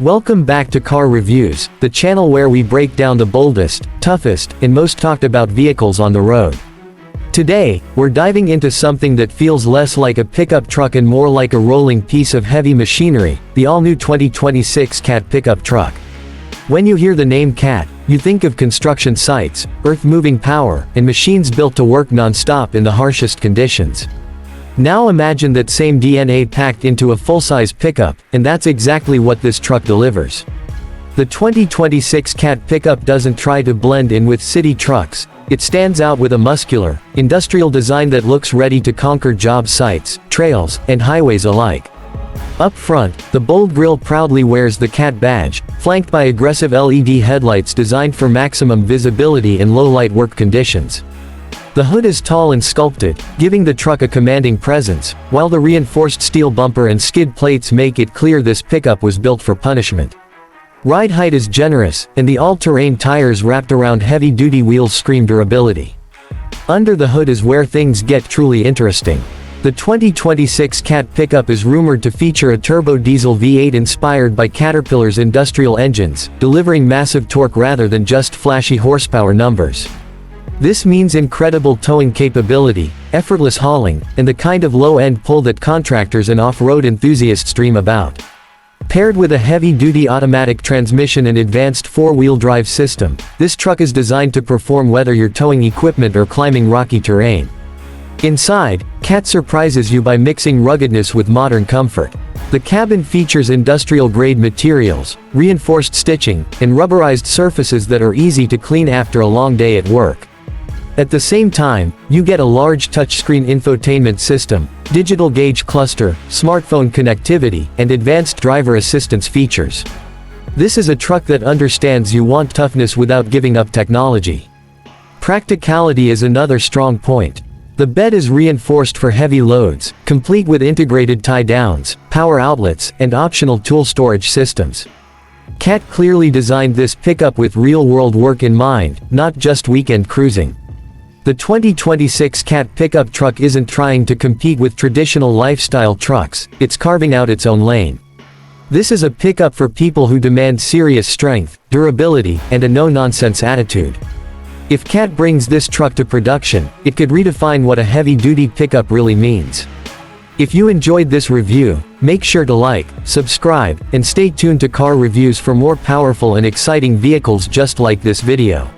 Welcome back to Car Reviews, the channel where we break down the boldest, toughest, and most talked about vehicles on the road. Today, we're diving into something that feels less like a pickup truck and more like a rolling piece of heavy machinery, the all-new 2026 CAT pickup truck. When you hear the name CAT, you think of construction sites, earth-moving power, and machines built to work non-stop in the harshest conditions. Now imagine that same DNA packed into a full-size pickup, and that's exactly what this truck delivers. The 2026 CAT pickup doesn't try to blend in with city trucks. It stands out with a muscular, industrial design that looks ready to conquer job sites, trails, and highways alike. Up front, the bold grille proudly wears the CAT badge, flanked by aggressive LED headlights designed for maximum visibility in low-light work conditions. The hood is tall and sculpted, giving the truck a commanding presence, while the reinforced steel bumper and skid plates make it clear this pickup was built for punishment. Ride height is generous, and the all-terrain tires wrapped around heavy-duty wheels scream durability. Under the hood is where things get truly interesting. The 2026 CAT pickup is rumored to feature a turbo diesel V8 inspired by Caterpillar's industrial engines, delivering massive torque rather than just flashy horsepower numbers. This means incredible towing capability, effortless hauling, and the kind of low-end pull that contractors and off-road enthusiasts dream about. Paired with a heavy-duty automatic transmission and advanced four-wheel drive system, this truck is designed to perform whether you're towing equipment or climbing rocky terrain. Inside, CAT surprises you by mixing ruggedness with modern comfort. The cabin features industrial-grade materials, reinforced stitching, and rubberized surfaces that are easy to clean after a long day at work. At the same time, you get a large touchscreen infotainment system, digital gauge cluster, smartphone connectivity, and advanced driver assistance features. This is a truck that understands you want toughness without giving up technology. Practicality is another strong point. The bed is reinforced for heavy loads, complete with integrated tie-downs, power outlets, and optional tool storage systems. CAT clearly designed this pickup with real-world work in mind, not just weekend cruising. The 2026 CAT pickup truck isn't trying to compete with traditional lifestyle trucks, it's carving out its own lane. This is a pickup for people who demand serious strength, durability, and a no-nonsense attitude. If CAT brings this truck to production, it could redefine what a heavy-duty pickup really means. If you enjoyed this review, make sure to like, subscribe, and stay tuned to Car Reviews for more powerful and exciting vehicles just like this video.